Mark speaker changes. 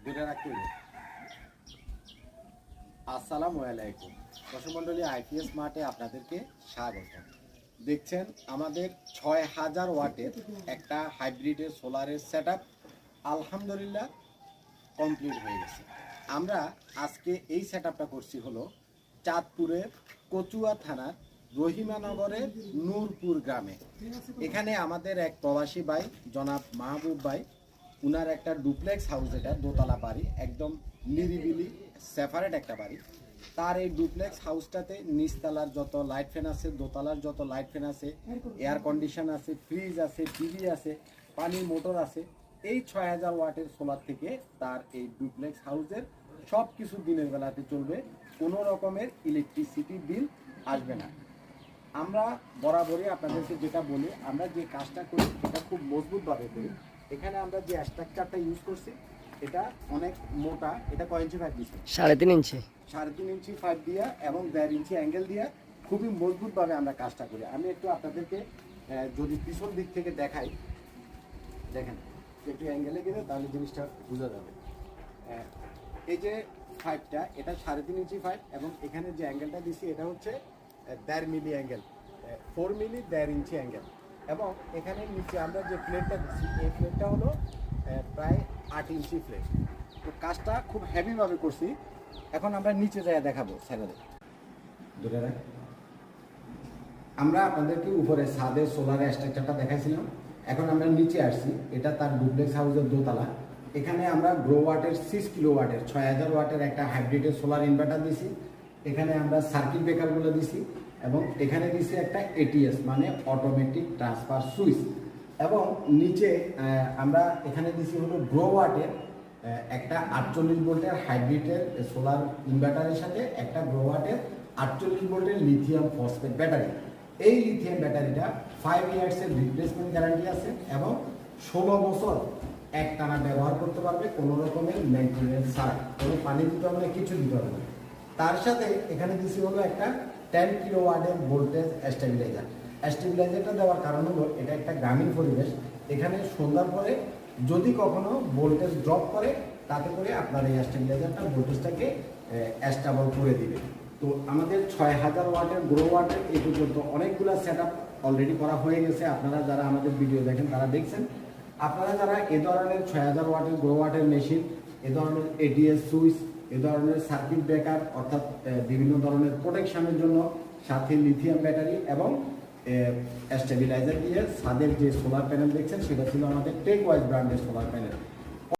Speaker 1: ধরে রাখতে হবে। আসসালামু আলাইকুম দর্শক মণ্ডলী, আইপিএস মার্টে আপনাদেরকে স্বাগত। দেখছেন আমাদের ৬,০০০ ওয়াটের একটা হাইব্রিডের সোলারের সেটআপ আলহামদুলিল্লাহ কমপ্লিট হয়ে গেছে। আমরা আজকে এই সেটআপটা করছি হলো চাঁদপুরের কচুয়া থানার রহিমানগরের নূরপুর গ্রামে। এখানে আমাদের এক প্রবাসী ভাই জনাব মাহবুব ভাই, উনার একটা ডুপ্লেক্স হাউস, এটা দোতলা বাড়ি, একদম নিরিবিলি সেপারেট একটা বাড়ি। তার এই ডুপ্লেক্স হাউসটাতে নিচতলার যত লাইট ফ্যান আছে, দোতলার যত লাইট ফ্যান আছে, এয়ার কন্ডিশন আছে, ফ্রিজ আছে, টিভি আছে, পানির মোটর আছে। এই ৬,০০০ ওয়াটের সোলার থেকে তার এই ডুপ্লেক্স হাউসের সব কিছু দিনের বেলাতে চলবে, কোনো রকমের ইলেকট্রিসিটি বিল আসবে না। আমরা বরাবরই আপনাদেরকে যেটা বলি, আমরা যে কাজটা করি সেটা খুব মজবুতভাবে করি। এখানে আমরা যে স্ট্রাকচারটা ইউজ করছি এটা অনেক মোটা। এটা কয় ইঞ্চি পাইপ দিচ্ছি?
Speaker 2: 3.5 ইঞ্চি।
Speaker 1: 3.5 ইঞ্চি পাইপ দিয়া এবং 1.5 ইঞ্চি অ্যাঙ্গেল দিয়া খুবই মজবুতভাবে আমরা কাজটা করি। আমি একটু আপনাদেরকে যদি পিছন দিক থেকে দেখাই, দেখেন একটু অ্যাঙ্গেলে গেলে তাহলে জিনিসটা বোঝা যাবে। এই যে পাইপটা, এটা 3.5 ইঞ্চি পাইপ এবং এখানে যে অ্যাঙ্গেলটা দিচ্ছি এটা হচ্ছে 1.5 মিলি অ্যাঙ্গেল, 4 মিলি 1.5 ইঞ্চি অ্যাঙ্গেল। এবং এখানে নিচে আমরা যে প্লেটটা দিচ্ছি এই প্লেটটা হলো প্রায় 8 ইঞ্চি প্লেট। তো কাজটা খুব হেভিভাবে করছি। এখন আমরা নিচে যাই দেখাবো স্যারের ধরে রাখ। আমরা আপনাদেরকে উপরে ছাদের সোলারের স্ট্রাকচারটা দেখাইছিলাম, এখন আমরা নিচে আসছি। এটা তার ডুপ্লেক্স হাউসের দোতলা। এখানে আমরা গ্রো ওয়াটের 6 কিলো ওয়াটের ৬,০০০ ওয়াটের একটা হাইব্রিডের সোলার ইনভার্টার দিছি। এখানে আমরা সার্কিট ব্রেকারগুলো দিছি এবং এখানে দিছি একটা এটিএস মানে অটোমেটিক ট্রান্সফার সুইচ। এবং নিচে আমরা এখানে দিছি হলো গ্রো ওয়াটের একটা 48 ভোল্টের হাইব্রিডের সোলার ইনভার্টারের সাথে একটা গ্রো ওয়াটের 48 ভোল্টের লিথিয়াম ফসফেট ব্যাটারি। এই লিথিয়াম ব্যাটারিটা 5 ইয়ার্সের রিপ্লেসমেন্ট গ্যারান্টি আছে এবং 16 বছর একটানা ব্যবহার করতে পারবে, কোনো রকমের মেইনটেনেন্স ছাড়া। কোনো পানি দিতে হবে না, কিছু দিতে হবে না। তার সাথে এখানে দিছি হলো একটা 10 কিলো ওয়াটের ভোল্টেজ স্টেবিলাইজার। স্টেবিলাইজারটা দেওয়ার কারণ হলো এটা একটা গ্রামীণ পরিবেশ। এখানে সন্ধ্যার পরে যদি কখনো ভোল্টেজ ড্রপ করে তাতে করে আপনার এই স্টেবিলাইজারটা ভোল্টেজটাকে স্টেবল করে দিবে। তো আমাদের ৬,০০০ ওয়াটের গ্রো ওয়াটের এই পর্যন্ত অনেকগুলো সেট আপ অলরেডি করা হয়ে গেছে। আপনারা যারা আমাদের ভিডিও দেখেন তারা দেখছেন। আপনারা যারা এ ধরনের ৬,০০০ ওয়াটের গ্রো ওয়াটের মেশিন, এ ধরনের এডিএস সুইচ, এ ধরনের সার্কিট ব্রেকার অর্থাৎ বিভিন্ন ধরনের প্রোটেকশনের জন্য সাথে লিথিয়াম ব্যাটারি এবং স্টেবিলাইজার দিয়ে ছাদের যে সোলার প্যানেল দেখছেন সেটা ছিল আমাদের টেক ওয়াইজ ব্র্যান্ডের সোলার প্যানেল।